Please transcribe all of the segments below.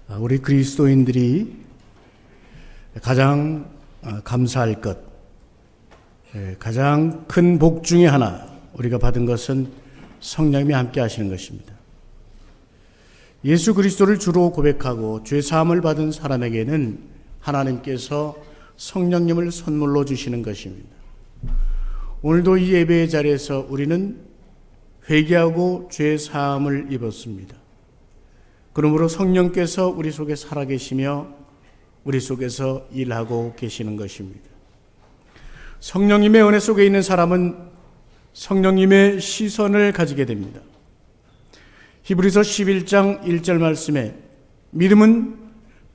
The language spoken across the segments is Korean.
우리 그리스도인들이 가장 감사할 것, 가장 큰 복 중에 하나 우리가 받은 것은 성령님이 함께 하시는 것입니다. 예수 그리스도를 주로 고백하고 죄 사함을 받은 사람에게는 하나님께서 성령님을 선물로 주시는 것입니다. 오늘도 이 예배의 자리에서 우리는 회개하고 죄 사함을 입었습니다. 그러므로 성령께서 우리 속에 살아계시며 우리 속에서 일하고 계시는 것입니다. 성령님의 은혜 속에 있는 사람은 성령님의 시선을 가지게 됩니다. 히브리서 11장 1절 말씀에 믿음은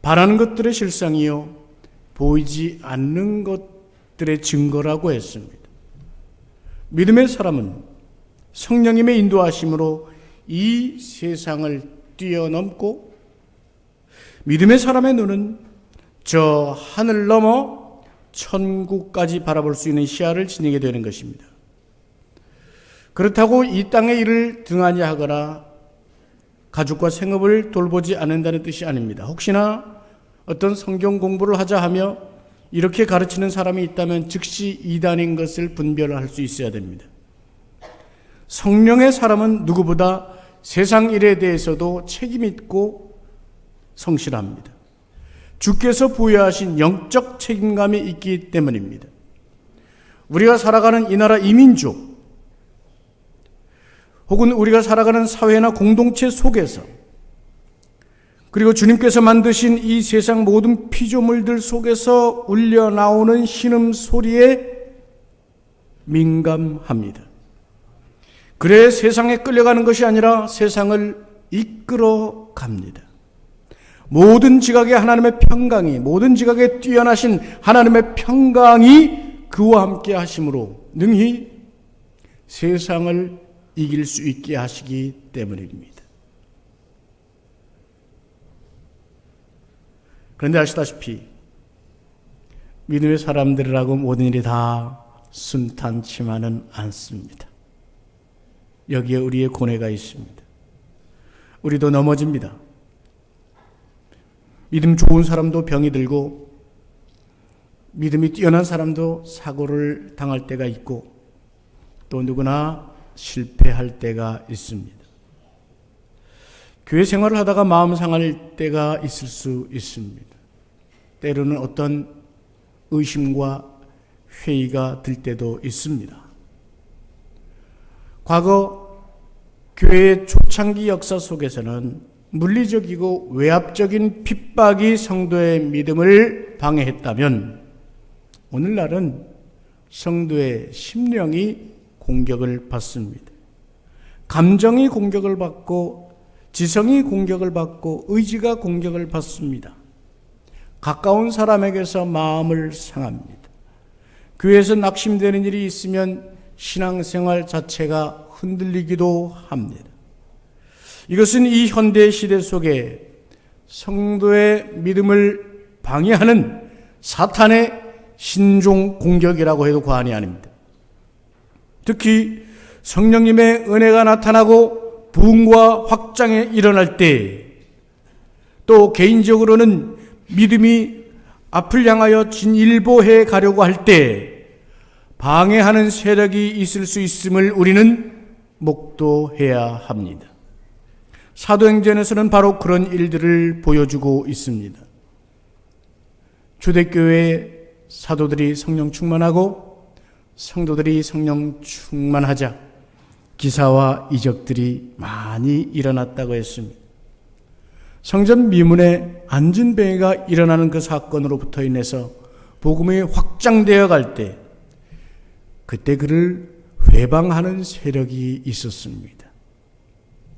바라는 것들의 실상이요 보이지 않는 것들의 증거라고 했습니다. 믿음의 사람은 성령님의 인도하심으로 이 세상을 뛰어넘고 믿음의 사람의 눈은 저 하늘 넘어 천국까지 바라볼 수 있는 시야를 지니게 되는 것입니다. 그렇다고 이 땅의 일을 등한히 하거나 가족과 생업을 돌보지 않는다는 뜻이 아닙니다. 혹시나 어떤 성경 공부를 하자 하며 이렇게 가르치는 사람이 있다면 즉시 이단인 것을 분별할 수 있어야 됩니다. 성령의 사람은 누구보다 세상 일에 대해서도 책임 있고 성실합니다. 주께서 부여하신 영적 책임감이 있기 때문입니다. 우리가 살아가는 이 나라 이민족 혹은 우리가 살아가는 사회나 공동체 속에서 그리고 주님께서 만드신 이 세상 모든 피조물들 속에서 울려 나오는 신음소리에 민감합니다. 그래 세상에 끌려가는 것이 아니라 세상을 이끌어 갑니다. 모든 지각에 하나님의 평강이, 모든 지각에 뛰어나신 하나님의 평강이 그와 함께 하심으로 능히 세상을 이길 수 있게 하시기 때문입니다. 그런데 아시다시피 믿음의 사람들이라고 모든 일이 다 순탄치만은 않습니다. 여기에 우리의 고뇌가 있습니다. 우리도 넘어집니다. 믿음 좋은 사람도 병이 들고 믿음이 뛰어난 사람도 사고를 당할 때가 있고 또 누구나 실패할 때가 있습니다. 교회 생활을 하다가 마음 상할 때가 있을 수 있습니다. 때로는 어떤 의심과 회의가 들 때도 있습니다. 과거 교회의 초창기 역사 속에서는 물리적이고 외압적인 핍박이 성도의 믿음을 방해했다면 오늘날은 성도의 심령이 공격을 받습니다. 감정이 공격을 받고 지성이 공격을 받고 의지가 공격을 받습니다. 가까운 사람에게서 마음을 상합니다. 교회에서 낙심되는 일이 있으면 신앙생활 자체가 흔들리기도 합니다. 이것은 이 현대 시대 속에 성도의 믿음을 방해하는 사탄의 신종 공격이라고 해도 과언이 아닙니다. 특히 성령님의 은혜가 나타나고 부흥과 확장이 일어날 때, 또 개인적으로는 믿음이 앞을 향하여 진일보해 가려고 할 때 방해하는 세력이 있을 수 있음을 우리는 목도해야 합니다. 사도행전에서는 바로 그런 일들을 보여주고 있습니다. 초대교회의 사도들이 성령 충만하고 성도들이 성령 충만하자 기사와 이적들이 많이 일어났다고 했습니다. 성전 미문에 안진뱅이가 일어나는 그 사건으로부터 인해서 복음이 확장되어 갈 때 그때 그를 회방하는 세력이 있었습니다.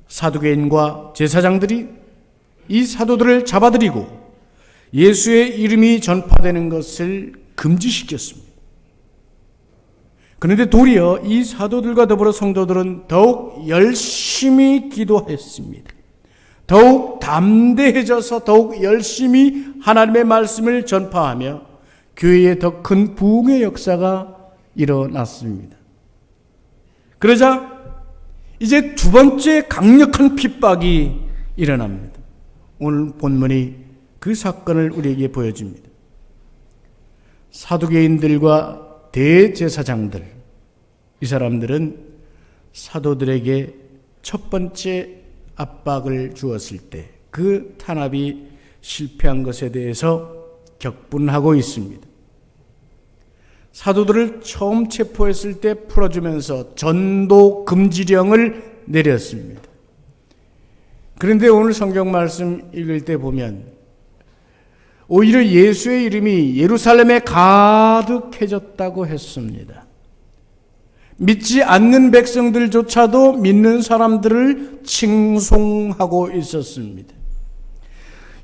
사두개인과 제사장들이 이 사도들을 잡아들이고 예수의 이름이 전파되는 것을 금지시켰습니다. 그런데 도리어 이 사도들과 더불어 성도들은 더욱 열심히 기도했습니다. 더욱 담대해져서 더욱 열심히 하나님의 말씀을 전파하며 교회에 더 큰 부흥의 역사가 일어났습니다. 그러자 이제 두 번째 강력한 핍박이 일어납니다. 오늘 본문이 그 사건을 우리에게 보여줍니다. 사두개인들과 대제사장들, 이 사람들은 사도들에게 첫 번째 압박을 주었을 때 그 탄압이 실패한 것에 대해서 격분하고 있습니다. 사도들을 처음 체포했을 때 풀어주면서 전도 금지령을 내렸습니다. 그런데 오늘 성경 말씀 읽을 때 보면 오히려 예수의 이름이 예루살렘에 가득해졌다고 했습니다. 믿지 않는 백성들조차도 믿는 사람들을 칭송하고 있었습니다.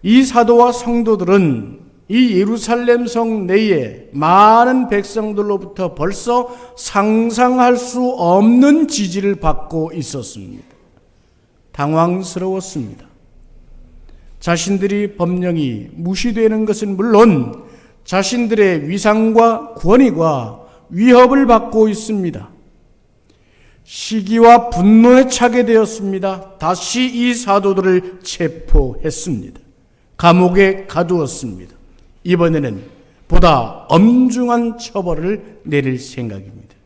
이 사도와 성도들은 이 예루살렘 성 내에 많은 백성들로부터 벌써 상상할 수 없는 지지를 받고 있었습니다. 당황스러웠습니다. 자신들이 법령이 무시되는 것은 물론 자신들의 위상과 권위가 위협을 받고 있습니다. 시기와 분노에 차게 되었습니다. 다시 이 사도들을 체포했습니다. 감옥에 가두었습니다. 이번에는 보다 엄중한 처벌을 내릴 생각입니다.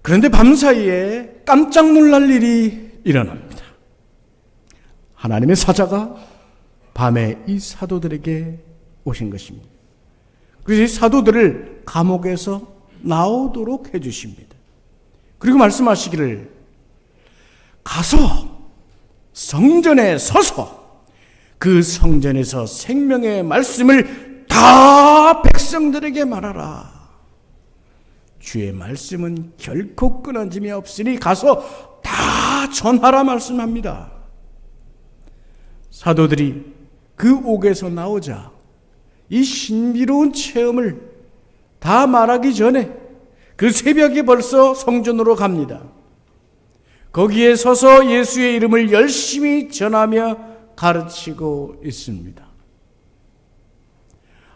그런데 밤사이에 깜짝 놀랄 일이 일어납니다. 하나님의 사자가 밤에 이 사도들에게 오신 것입니다. 그래서 이 사도들을 감옥에서 나오도록 해주십니다. 그리고 말씀하시기를 가서 성전에 서서 그 성전에서 생명의 말씀을 다 백성들에게 말하라. 주의 말씀은 결코 끊어짐이 없으니 가서 다 전하라 말씀합니다. 사도들이 그 옥에서 나오자 이 신비로운 체험을 다 말하기 전에 그 새벽에 벌써 성전으로 갑니다. 거기에 서서 예수의 이름을 열심히 전하며 가르치고 있습니다.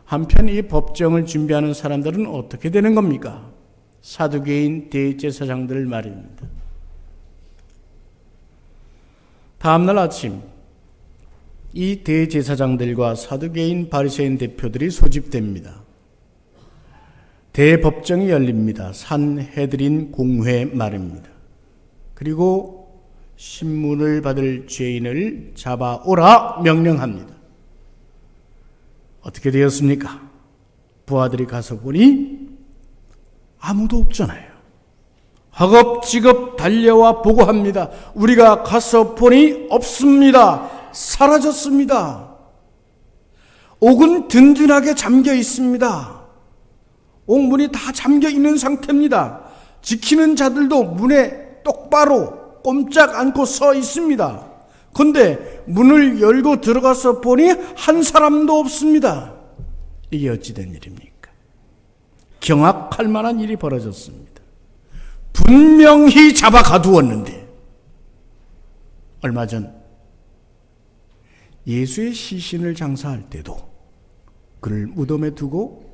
한편 이 법정을 준비하는 사람들은 어떻게 되는 겁니까? 사두개인 대제사장들 말입니다. 다음날 아침 이 대제사장들과 사두개인 바리새인 대표들이 소집됩니다. 대법정이 열립니다. 산헤드린 공회 말입니다. 그리고 신문을 받을 죄인을 잡아오라 명령합니다. 어떻게 되었습니까? 부하들이 가서 보니 아무도 없잖아요. 허겁지겁 달려와 보고합니다. 우리가 가서 보니 없습니다. 사라졌습니다. 옥은 든든하게 잠겨 있습니다. 옥문이 다 잠겨 있는 상태입니다. 지키는 자들도 문에 똑바로 꼼짝 않고 서 있습니다. 그런데 문을 열고 들어가서 보니 한 사람도 없습니다. 이게 어찌된 일입니까? 경악할 만한 일이 벌어졌습니다. 분명히 잡아 가두었는데 얼마 전 예수의 시신을 장사할 때도 그를 무덤에 두고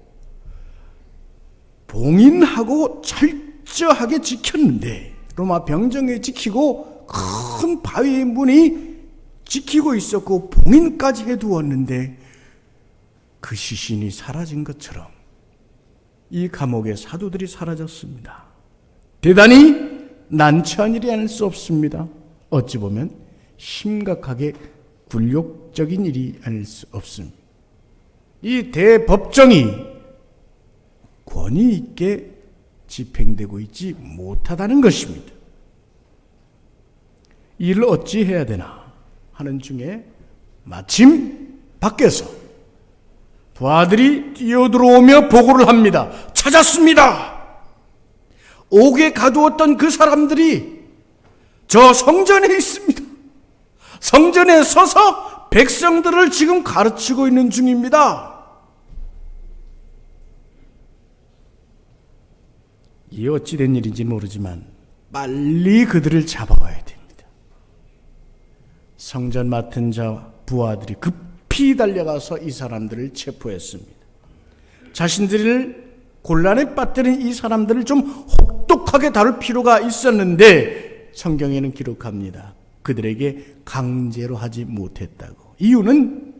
봉인하고 철저하게 지켰는데 로마 병정에 지키고 큰 바위의 문이 지키고 있었고 봉인까지 해두었는데 그 시신이 사라진 것처럼 이 감옥의 사도들이 사라졌습니다. 대단히 난처한 일이 아닐 수 없습니다. 어찌 보면 심각하게 굴욕적인 일이 아닐 수 없습니다. 이 대법정이 권위 있게 집행되고 있지 못하다는 것입니다. 이 일을 어찌 해야 되나 하는 중에 마침 밖에서 부하들이 뛰어들어오며 보고를 합니다. 찾았습니다. 옥에 가두었던 그 사람들이 저 성전에 있습니다. 성전에 서서 백성들을 지금 가르치고 있는 중입니다. 이게 어찌 된 일인지 모르지만 빨리 그들을 잡아와야 됩니다. 성전 맡은 자 부하들이 급히 달려가서 이 사람들을 체포했습니다. 자신들을 곤란에 빠뜨린 이 사람들을 좀 혹독하게 다룰 필요가 있었는데 성경에는 기록합니다. 그들에게 강제로 하지 못했다고. 이유는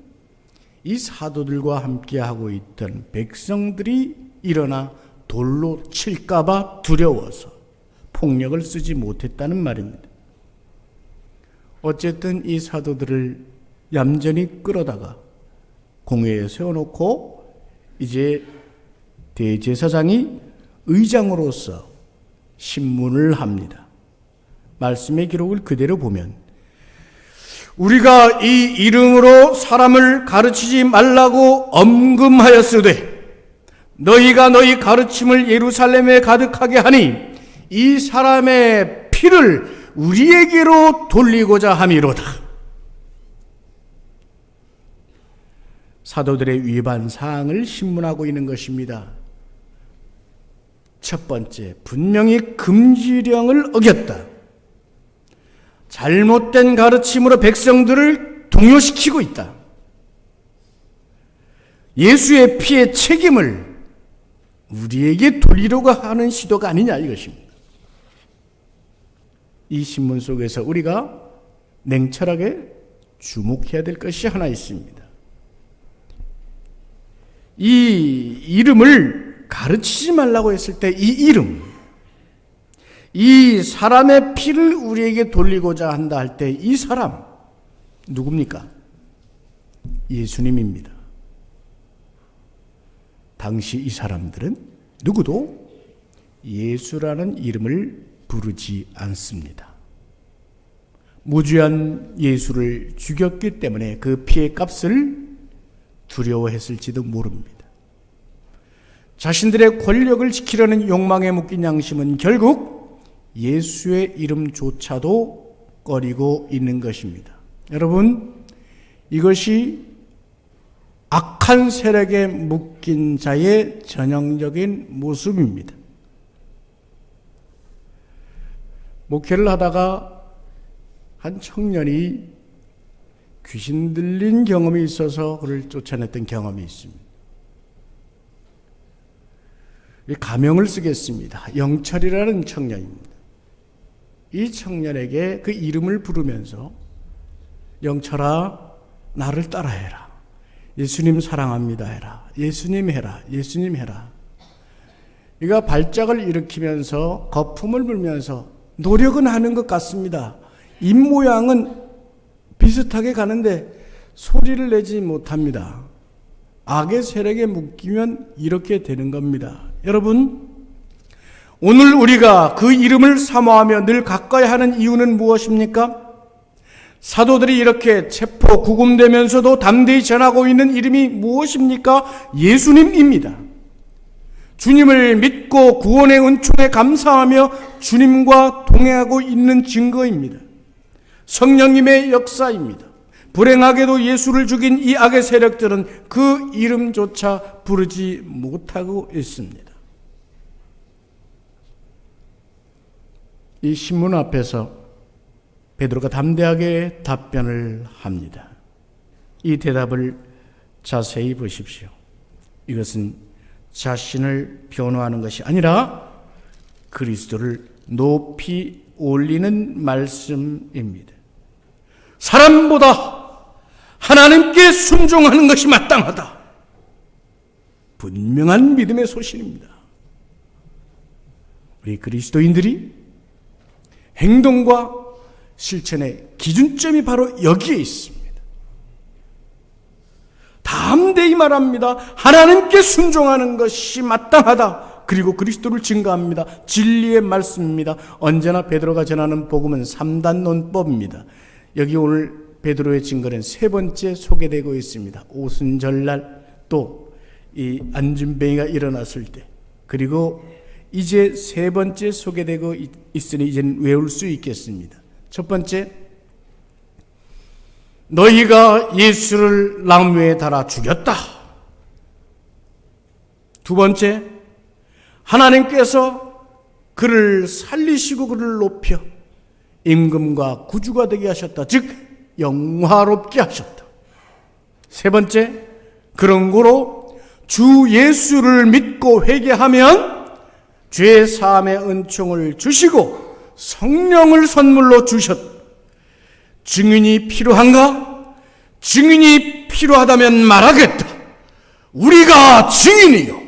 이 사도들과 함께 하고 있던 백성들이 일어나 돌로 칠까봐 두려워서 폭력을 쓰지 못했다는 말입니다. 어쨌든 이 사도들을 얌전히 끌어다가 공회에 세워놓고 이제 대제사장이 의장으로서 신문을 합니다. 말씀의 기록을 그대로 보면 우리가 이 이름으로 사람을 가르치지 말라고 엄금하였으되 너희가 너희 가르침을 예루살렘에 가득하게 하니 이 사람의 피를 우리에게로 돌리고자 함이로다. 사도들의 위반 사항을 신문하고 있는 것입니다. 첫 번째, 분명히 금지령을 어겼다. 잘못된 가르침으로 백성들을 동요시키고 있다. 예수의 피의 책임을 우리에게 돌리려고 하는 시도가 아니냐 이것입니다. 이 신문 속에서 우리가 냉철하게 주목해야 될 것이 하나 있습니다. 이 이름을 가르치지 말라고 했을 때 이 이름, 이 사람의 피를 우리에게 돌리고자 한다 할 때 이 사람 누굽니까? 예수님입니다. 당시 이 사람들은 누구도 예수라는 이름을 부르지 않습니다. 무죄한 예수를 죽였기 때문에 그 피의 값을 두려워했을지도 모릅니다. 자신들의 권력을 지키려는 욕망에 묶인 양심은 결국 예수의 이름조차도 꺼리고 있는 것입니다. 여러분, 이것이 악한 세력에 묶인 자의 전형적인 모습입니다. 목회를 하다가 한 청년이 귀신 들린 경험이 있어서 그를 쫓아냈던 경험이 있습니다. 가명을 쓰겠습니다. 영철이라는 청년입니다. 이 청년에게 그 이름을 부르면서 영철아, 나를 따라해라. 예수님 사랑합니다 해라. 예수님 해라. 예수님 해라. 이가 발작을 일으키면서 거품을 불면서 노력은 하는 것 같습니다. 입모양은 비슷하게 가는데 소리를 내지 못합니다. 악의 세력에 묶이면 이렇게 되는 겁니다. 여러분, 오늘 우리가 그 이름을 사모하며 늘 가까이 하는 이유는 무엇입니까? 사도들이 이렇게 체포 구금되면서도 담대히 전하고 있는 이름이 무엇입니까? 예수님입니다. 주님을 믿고 구원의 은총에 감사하며 주님과 동행하고 있는 증거입니다. 성령님의 역사입니다. 불행하게도 예수를 죽인 이 악의 세력들은 그 이름조차 부르지 못하고 있습니다. 이 신문 앞에서 베드로가 담대하게 답변을 합니다. 이 대답을 자세히 보십시오. 이것은 자신을 변호하는 것이 아니라 그리스도를 높이 올리는 말씀입니다. 사람보다 하나님께 순종하는 것이 마땅하다. 분명한 믿음의 소신입니다. 우리 그리스도인들이 행동과 실천의 기준점이 바로 여기에 있습니다. 담대히 말합니다. 하나님께 순종하는 것이 마땅하다. 그리고 그리스도를 증거합니다. 진리의 말씀입니다. 언제나 베드로가 전하는 복음은 3단 논법입니다. 여기 오늘 베드로의 증거는 세 번째 소개되고 있습니다. 오순절날 또 이 안진뱅이가 일어났을 때, 그리고 이제 세 번째 소개되고 있으니 이제는 외울 수 있겠습니다. 첫 번째, 너희가 예수를 나무에 달아 죽였다. 두 번째, 하나님께서 그를 살리시고 그를 높여 임금과 구주가 되게 하셨다. 즉 영화롭게 하셨다. 세 번째, 그런 거로 주 예수를 믿고 회개하면 죄 사함의 은총을 주시고 성령을 선물로 주셨. 증인이 필요한가? 증인이 필요하다면 말하겠다. 우리가 증인이요.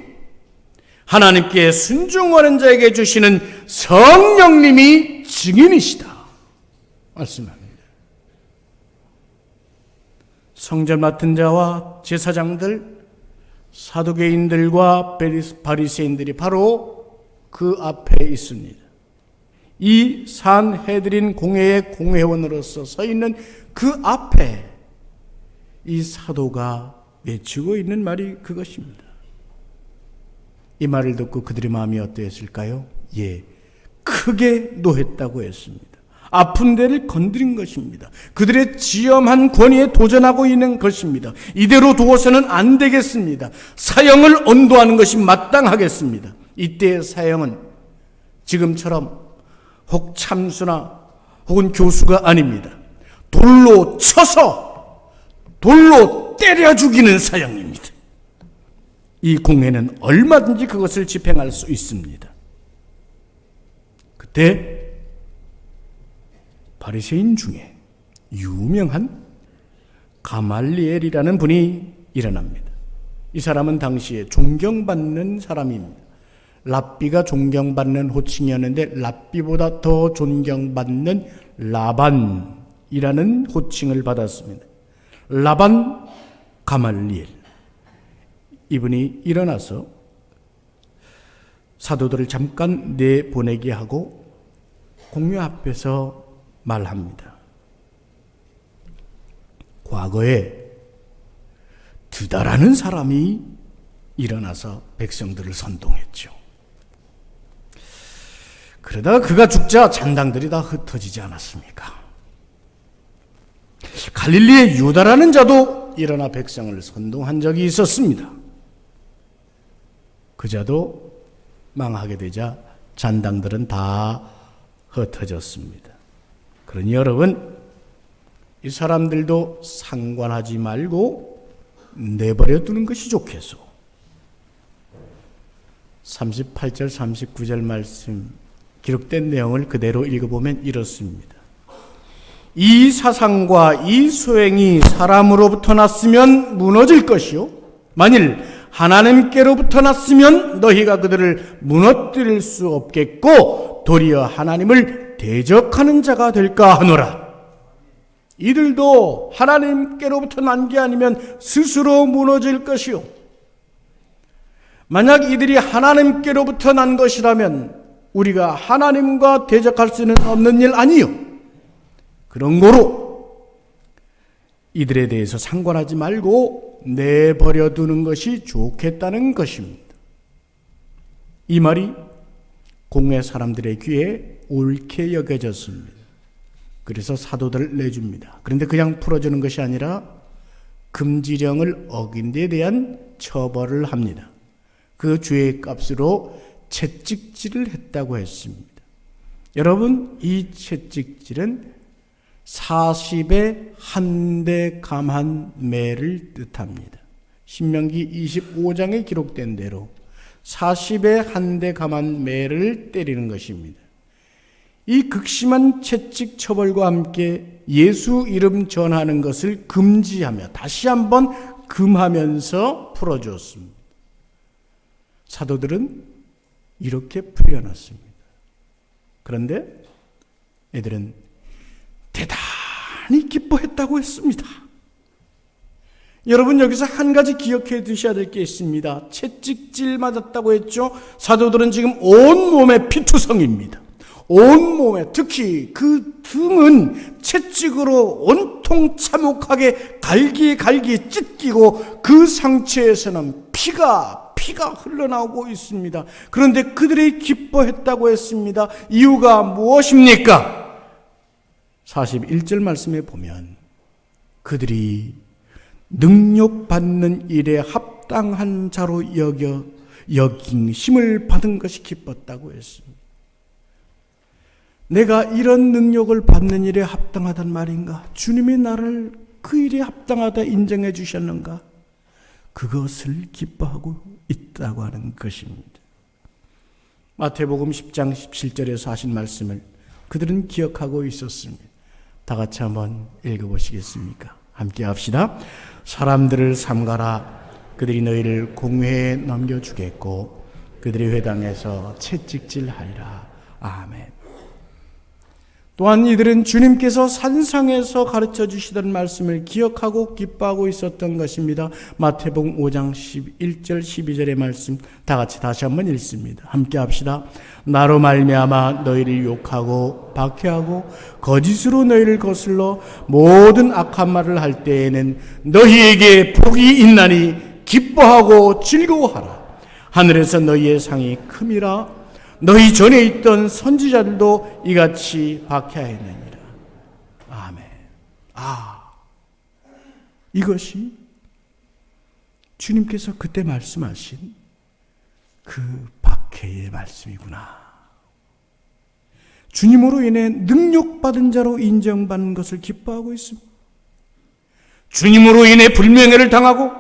하나님께 순종하는 자에게 주시는 성령님이 증인이시다. 말씀합니다. 성전 맡은 자와 제사장들, 사두개인들과 바리새인들이 바로 그 앞에 있습니다. 이 산헤드린 공회의 공회원으로서 서 있는 그 앞에 이 사도가 외치고 있는 말이 그것입니다. 이 말을 듣고 그들의 마음이 어떠했을까요? 예, 크게 노했다고 했습니다. 아픈 데를 건드린 것입니다. 그들의 지엄한 권위에 도전하고 있는 것입니다. 이대로 두어서는 안 되겠습니다. 사형을 언도하는 것이 마땅하겠습니다. 이때의 사형은 지금처럼 혹 참수나 혹은 교수가 아닙니다. 돌로 쳐서 돌로 때려 죽이는 사형입니다. 이 공회는 얼마든지 그것을 집행할 수 있습니다. 그때 바리새인 중에 유명한 가말리엘이라는 분이 일어납니다. 이 사람은 당시에 존경받는 사람입니다. 랍비가 존경받는 호칭이었는데 랍비보다 더 존경받는 라반이라는 호칭을 받았습니다. 라반 가말리엘. 이분이 일어나서 사도들을 잠깐 내보내게 하고 공회 앞에서 말합니다. 과거에 드다라는 사람이 일어나서 백성들을 선동했죠. 그러다가 그가 죽자 잔당들이 다 흩어지지 않았습니까? 갈릴리의 유다라는 자도 일어나 백성을 선동한 적이 있었습니다. 그 자도 망하게 되자 잔당들은 다 흩어졌습니다. 그러니 여러분, 이 사람들도 상관하지 말고 내버려 두는 것이 좋겠소. 38절 39절 말씀 기록된 내용을 그대로 읽어보면 이렇습니다. 이 사상과 이 소행이 사람으로부터 났으면 무너질 것이요, 만일 하나님께로부터 났으면 너희가 그들을 무너뜨릴 수 없겠고 도리어 하나님을 대적하는 자가 될까 하노라. 이들도 하나님께로부터 난 게 아니면 스스로 무너질 것이요, 만약 이들이 하나님께로부터 난 것이라면 우리가 하나님과 대적할 수는 없는 일 아니요. 그런 거로 이들에 대해서 상관하지 말고 내버려 두는 것이 좋겠다는 것입니다. 이 말이 공회 사람들의 귀에 옳게 여겨졌습니다. 그래서 사도들을 내줍니다. 그런데 그냥 풀어주는 것이 아니라 금지령을 어긴 데 대한 처벌을 합니다. 그 죄의 값으로 채찍질을 했다고 했습니다. 여러분, 이 채찍질은 40에 한 대 감한 매를 뜻합니다. 신명기 25장에 기록된 대로 40에 한 대 감한 매를 때리는 것입니다. 이 극심한 채찍 처벌과 함께 예수 이름 전하는 것을 금지하며 다시 한번 금하면서 풀어주었습니다. 사도들은 이렇게 풀려났습니다. 그런데 애들은 대단히 기뻐했다고 했습니다. 여러분, 여기서 한 가지 기억해 두셔야 될 게 있습니다. 채찍질 맞았다고 했죠. 사도들은 지금 온몸에 피투성입니다. 온몸에, 특히 그 등은 채찍으로 온통 참혹하게 갈기 찢기고 그 상처에서는 피가 흘러나오고 있습니다. 그런데 그들이 기뻐했다고 했습니다. 이유가 무엇입니까? 41절 말씀에 보면 그들이 능력받는 일에 합당한 자로 여긴 힘을 받은 것이 기뻤다고 했습니다. 내가 이런 능력을 받는 일에 합당하단 말인가? 주님이 나를 그 일에 합당하다 인정해 주셨는가? 그것을 기뻐하고 있다고 하는 것입니다. 마태복음 10장 17절에서 하신 말씀을 그들은 기억하고 있었습니다. 다 같이 한번 읽어보시겠습니까? 함께 합시다. 사람들을 삼가라. 그들이 너희를 공회에 넘겨주겠고 그들의 회당에서 채찍질하리라. 아멘. 또한 이들은 주님께서 산상에서 가르쳐 주시던 말씀을 기억하고 기뻐하고 있었던 것입니다. 마태복음 5장 11절 12절의 말씀 다 같이 다시 한번 읽습니다. 함께 합시다. 나로 말미암아 너희를 욕하고 박해하고 거짓으로 너희를 거슬러 모든 악한 말을 할 때에는 너희에게 복이 있나니 기뻐하고 즐거워하라. 하늘에서 너희의 상이 큼이라. 너희 전에 있던 선지자들도 이같이 박해하였느니라. 아멘. 이것이 주님께서 그때 말씀하신 그 박해의 말씀이구나. 주님으로 인해 능력받은 자로 인정받는 것을 기뻐하고 있습니다. 주님으로 인해 불명예를 당하고,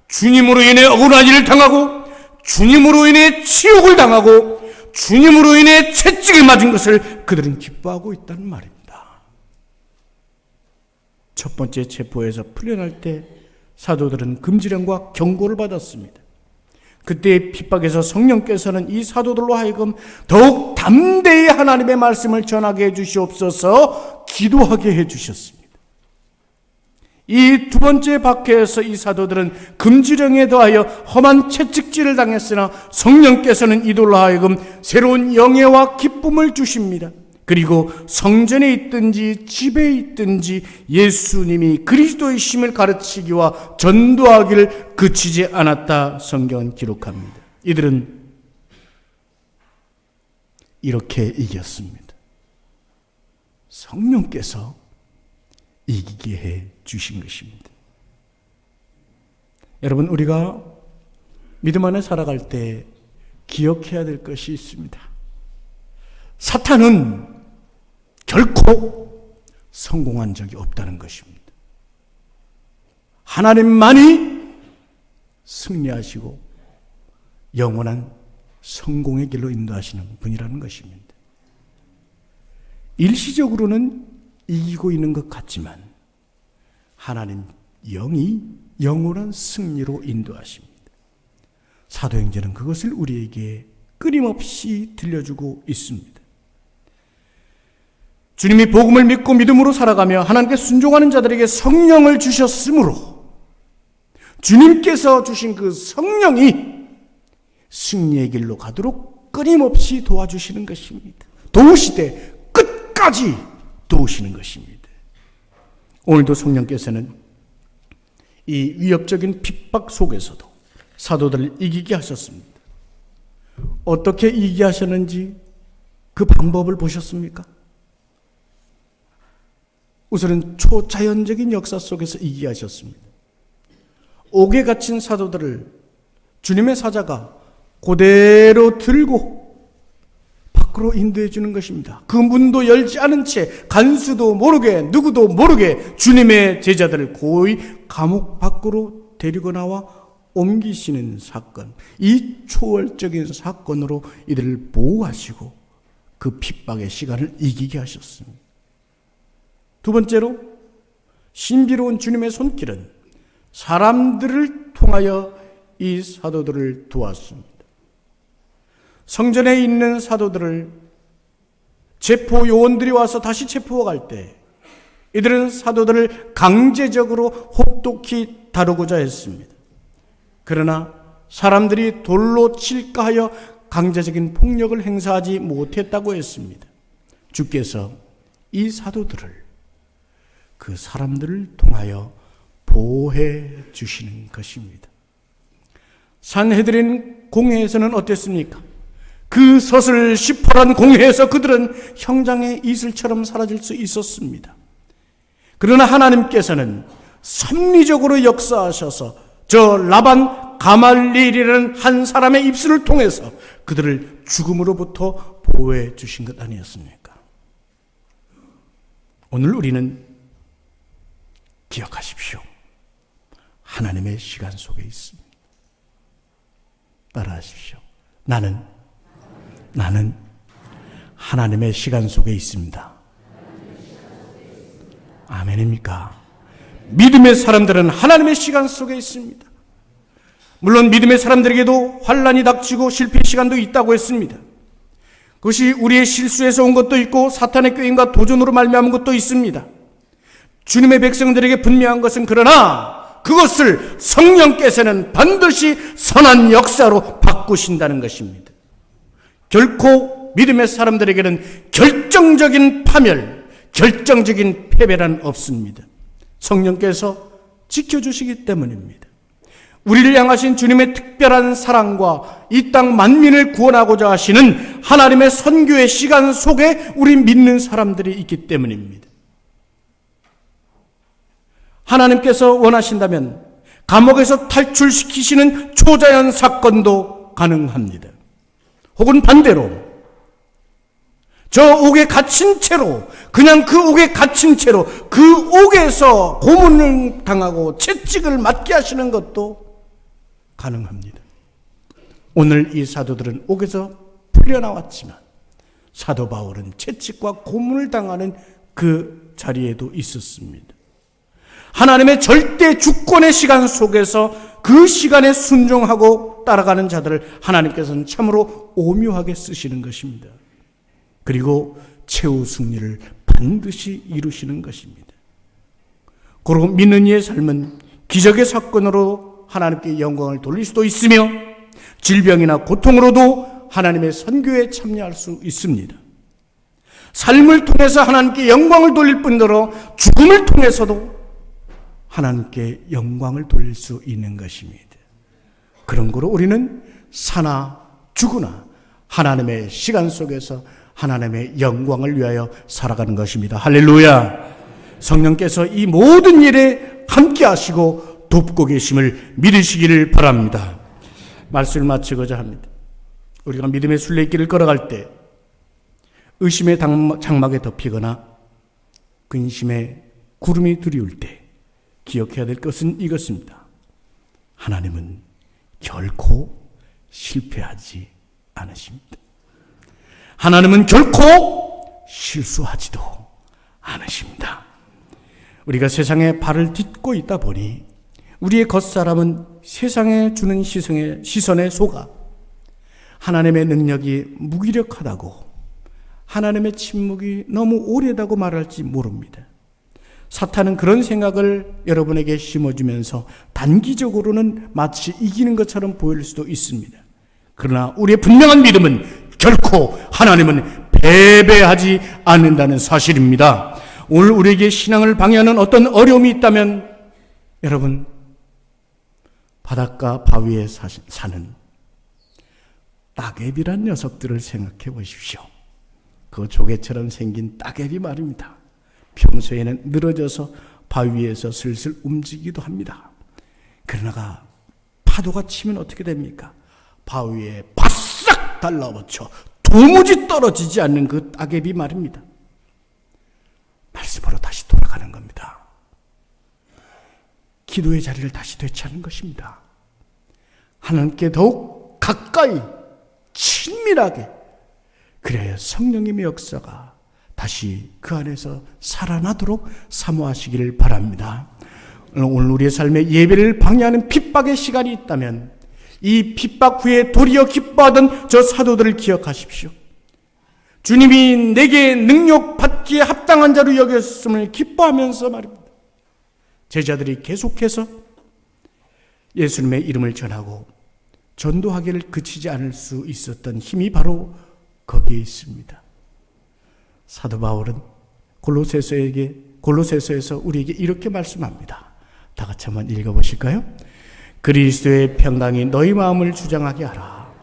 주님으로 인해 억울한 일을 당하고, 주님으로 인해 치욕을 당하고, 주님으로 인해 채찍을 맞은 것을 그들은 기뻐하고 있다는 말입니다. 첫 번째 체포에서 풀려날 때 사도들은 금지령과 경고를 받았습니다. 그때의 핍박에서 성령께서는 이 사도들로 하여금 더욱 담대히 하나님의 말씀을 전하게 해주시옵소서 기도하게 해주셨습니다. 이 두 번째 박해에서 이 사도들은 금지령에 더하여 험한 채찍질을 당했으나 성령께서는 이들로 하여금 새로운 영예와 기쁨을 주십니다. 그리고 성전에 있든지 집에 있든지 예수님이 그리스도의 심을 가르치기와 전도하기를 그치지 않았다 성경은 기록합니다. 이들은 이렇게 이겼습니다. 성령께서 이기게 해 주신 것입니다. 여러분, 우리가 믿음 안에 살아갈 때 기억해야 될 것이 있습니다. 사탄은 결코 성공한 적이 없다는 것입니다. 하나님만이 승리하시고 영원한 성공의 길로 인도하시는 분이라는 것입니다. 일시적으로는 이기고 있는 것 같지만 하나님 영이 영원한 승리로 인도하십니다. 사도행전은 그것을 우리에게 끊임없이 들려주고 있습니다. 주님이 복음을 믿고 믿음으로 살아가며 하나님께 순종하는 자들에게 성령을 주셨으므로 주님께서 주신 그 성령이 승리의 길로 가도록 끊임없이 도와주시는 것입니다. 도우시되 끝까지 도우시는 것입니다. 오늘도 성령께서는 이 위협적인 핍박 속에서도 사도들을 이기게 하셨습니다. 어떻게 이기게 하셨는지 그 방법을 보셨습니까? 우선은 초자연적인 역사 속에서 이기게 하셨습니다. 옥에 갇힌 사도들을 주님의 사자가 그대로 들고 밖으로 인도해 주는 것입니다. 그 문도 열지 않은 채 간수도 모르게 누구도 모르게 주님의 제자들을 고이 감옥 밖으로 데리고 나와 옮기시는 사건, 이 초월적인 사건으로 이들을 보호하시고 그 핍박의 시간을 이기게 하셨습니다. 두 번째로 신비로운 주님의 손길은 사람들을 통하여 이 사도들을 도왔습니다. 성전에 있는 사도들을 체포 요원들이 와서 다시 체포할 때 이들은 사도들을 강제적으로 혹독히 다루고자 했습니다. 그러나 사람들이 돌로 칠까 하여 강제적인 폭력을 행사하지 못했다고 했습니다. 주께서 이 사도들을 그 사람들을 통하여 보호해 주시는 것입니다. 산헤드린 공회에서는 어땠습니까? 그 서슬 시퍼런 공회에서 그들은 형장의 이슬처럼 사라질 수 있었습니다. 그러나 하나님께서는 섭리적으로 역사하셔서 저 라반 가말리엘이라는 한 사람의 입술을 통해서 그들을 죽음으로부터 보호해 주신 것 아니었습니까? 오늘 우리는 기억하십시오. 하나님의 시간 속에 있습니다. 따라하십시오. 나는 하나님의 시간 속에 있습니다. 아멘입니까? 믿음의 사람들은 하나님의 시간 속에 있습니다. 물론 믿음의 사람들에게도 환난이 닥치고 실패의 시간도 있다고 했습니다. 그것이 우리의 실수에서 온 것도 있고 사탄의 꾀임과 도전으로 말미암은 것도 있습니다. 주님의 백성들에게 분명한 것은 그러나 그것을 성령께서는 반드시 선한 역사로 바꾸신다는 것입니다. 결코 믿음의 사람들에게는 결정적인 파멸, 결정적인 패배란 없습니다. 성령께서 지켜주시기 때문입니다. 우리를 향하신 주님의 특별한 사랑과 이 땅 만민을 구원하고자 하시는 하나님의 선교의 시간 속에 우리 믿는 사람들이 있기 때문입니다. 하나님께서 원하신다면 감옥에서 탈출시키시는 초자연 사건도 가능합니다. 혹은 반대로 저 옥에 갇힌 채로, 그냥 그 옥에 갇힌 채로 그 옥에서 고문을 당하고 채찍을 맞게 하시는 것도 가능합니다. 오늘 이 사도들은 옥에서 풀려나왔지만 사도 바울은 채찍과 고문을 당하는 그 자리에도 있었습니다. 하나님의 절대 주권의 시간 속에서 그 시간에 순종하고 따라가는 자들을 하나님께서는 참으로 오묘하게 쓰시는 것입니다. 그리고 최후 승리를 반드시 이루시는 것입니다. 그리고 믿는 이의 삶은 기적의 사건으로 하나님께 영광을 돌릴 수도 있으며 질병이나 고통으로도 하나님의 선교에 참여할 수 있습니다. 삶을 통해서 하나님께 영광을 돌릴 뿐더러 죽음을 통해서도 하나님께 영광을 돌릴 수 있는 것입니다. 그런 거로 우리는 사나 죽으나 하나님의 시간 속에서 하나님의 영광을 위하여 살아가는 것입니다. 할렐루야! 성령께서 이 모든 일에 함께 하시고 돕고 계심을 믿으시기를 바랍니다. 말씀을 마치고자 합니다. 우리가 믿음의 순례길을 걸어갈 때 의심의 장막에 덮이거나 근심의 구름이 두려울 때 기억해야 될 것은 이것입니다. 하나님은 결코 실패하지 않으십니다. 하나님은 결코 실수하지도 않으십니다. 우리가 세상에 발을 딛고 있다 보니 우리의 겉사람은 세상에 주는 시선에 속아 하나님의 능력이 무기력하다고, 하나님의 침묵이 너무 오래다고 말할지 모릅니다. 사탄은 그런 생각을 여러분에게 심어주면서 단기적으로는 마치 이기는 것처럼 보일 수도 있습니다. 그러나 우리의 분명한 믿음은 결코 하나님은 패배하지 않는다는 사실입니다. 오늘 우리에게 신앙을 방해하는 어떤 어려움이 있다면 여러분, 바닷가 바위에 사는 따개비란 녀석들을 생각해 보십시오. 그 조개처럼 생긴 따개비 말입니다. 평소에는 늘어져서 바위에서 슬슬 움직이기도 합니다. 그러다가 파도가 치면 어떻게 됩니까? 바위에 바싹 달라붙어 도무지 떨어지지 않는 그 따개비 말입니다. 말씀으로 다시 돌아가는 겁니다. 기도의 자리를 다시 되찾는 것입니다. 하나님께 더욱 가까이 친밀하게, 그래야 성령님의 역사가 다시 그 안에서 살아나도록 사모하시기를 바랍니다. 오늘 우리의 삶에 예배를 방해하는 핍박의 시간이 있다면 이 핍박 후에 도리어 기뻐하던 저 사도들을 기억하십시오. 주님이 내게 능력 받기에 합당한 자로 여겼음을 기뻐하면서 말입니다. 제자들이 계속해서 예수님의 이름을 전하고 전도하기를 그치지 않을 수 있었던 힘이 바로 거기에 있습니다. 사도 바울은 골로새서에서 우리에게 이렇게 말씀합니다. 다 같이 한번 읽어보실까요? 그리스도의 평강이 너희 마음을 주장하게 하라.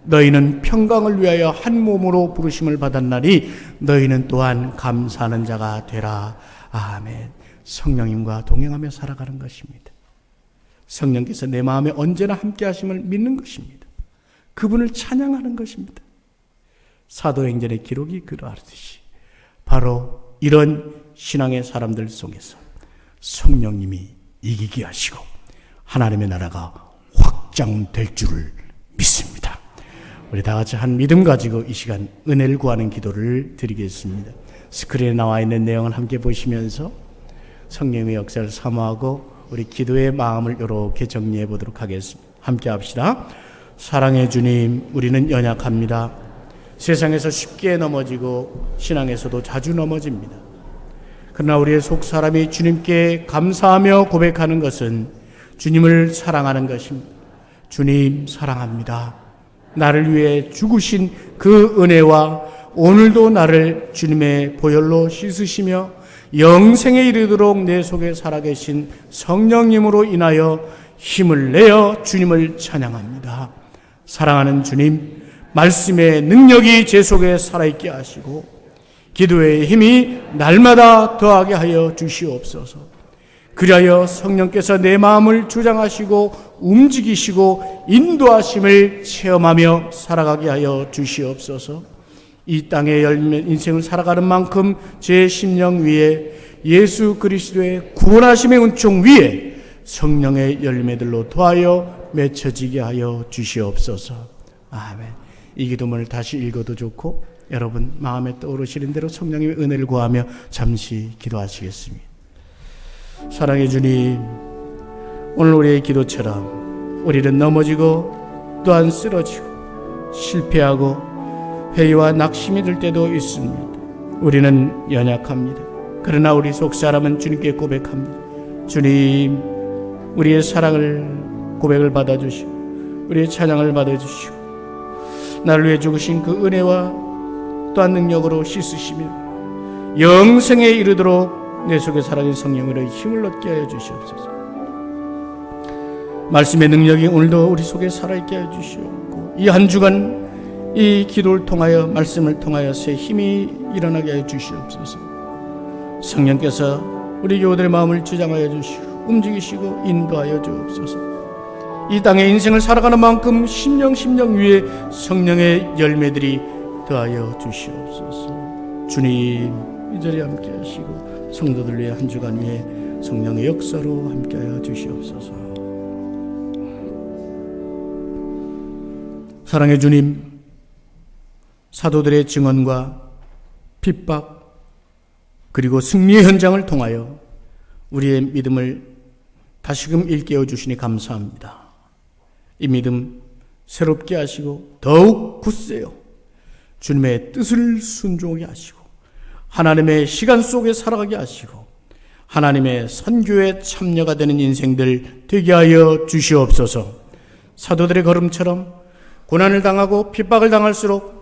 너희는 평강을 위하여 한 몸으로 부르심을 받았나니 너희는 또한 감사하는 자가 되라. 아멘. 성령님과 동행하며 살아가는 것입니다. 성령께서 내 마음에 언제나 함께 하심을 믿는 것입니다. 그분을 찬양하는 것입니다. 사도행전의 기록이 그러하듯이 바로 이런 신앙의 사람들 속에서 성령님이 이기게 하시고 하나님의 나라가 확장될 줄을 믿습니다. 우리 다 같이 한 믿음 가지고 이 시간 은혜를 구하는 기도를 드리겠습니다. 스크린에 나와 있는 내용을 함께 보시면서 성령의 역사를 사모하고 우리 기도의 마음을 이렇게 정리해 보도록 하겠습니다. 함께 합시다. 사랑의 주님, 우리는 연약합니다. 세상에서 쉽게 넘어지고 신앙에서도 자주 넘어집니다. 그러나 우리의 속 사람이 주님께 감사하며 고백하는 것은 주님을 사랑하는 것입니다. 주님 사랑합니다. 나를 위해 죽으신 그 은혜와 오늘도 나를 주님의 보혈로 씻으시며 영생에 이르도록 내 속에 살아계신 성령님으로 인하여 힘을 내어 주님을 찬양합니다. 사랑하는 주님, 말씀의 능력이 제 속에 살아있게 하시고 기도의 힘이 날마다 더하게 하여 주시옵소서. 그리하여 성령께서 내 마음을 주장하시고 움직이시고 인도하심을 체험하며 살아가게 하여 주시옵소서. 이 땅의 인생을 살아가는 만큼 제 심령 위에 예수 그리스도의 구원하심의 은총 위에 성령의 열매들로 도하여 맺혀지게 하여 주시옵소서. 아멘. 이 기도문을 다시 읽어도 좋고 여러분 마음에 떠오르시는 대로 성령의 은혜를 구하며 잠시 기도하시겠습니다. 사랑의 주님, 오늘 우리의 기도처럼 우리는 넘어지고 또한 쓰러지고 실패하고 회의와 낙심이 들 때도 있습니다. 우리는 연약합니다. 그러나 우리 속사람은 주님께 고백합니다. 주님, 우리의 사랑을 고백을 받아주시고 우리의 찬양을 받아주시고 나를 위해 죽으신 그 은혜와 또한 능력으로 씻으시며 영생에 이르도록 내 속에 살아있는 성령으로 힘을 얻게 하여 주시옵소서. 말씀의 능력이 오늘도 우리 속에 살아있게 하여 주시옵고 이 한 주간 이 기도를 통하여 말씀을 통하여 새 힘이 일어나게 하여 주시옵소서. 성령께서 우리 교우들의 마음을 주장하여 주시고 움직이시고 인도하여 주옵소서. 이 땅의 인생을 살아가는 만큼 심령 위에 성령의 열매들이 더하여 주시옵소서. 주님, 이 자리에 함께 하시고 성도들 위해 한 주간 위에 성령의 역사로 함께 하여 주시옵소서. 사랑의 주님, 사도들의 증언과 핍박 그리고 승리의 현장을 통하여 우리의 믿음을 다시금 일깨워 주시니 감사합니다. 이 믿음 새롭게 하시고 더욱 굳세요. 주님의 뜻을 순종하게 하시고 하나님의 시간 속에 살아가게 하시고 하나님의 선교에 참여가 되는 인생들 되게 하여 주시옵소서. 사도들의 걸음처럼 고난을 당하고 핍박을 당할수록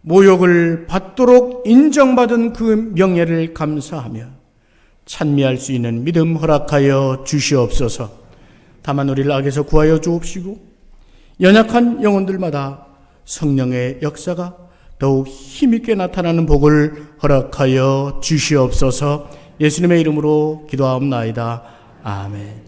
모욕을 받도록 인정받은 그 명예를 감사하며 찬미할 수 있는 믿음 허락하여 주시옵소서. 다만 우리를 악에서 구하여 주옵시고 연약한 영혼들마다 성령의 역사가 더욱 힘있게 나타나는 복을 허락하여 주시옵소서. 예수님의 이름으로 기도하옵나이다. 아멘.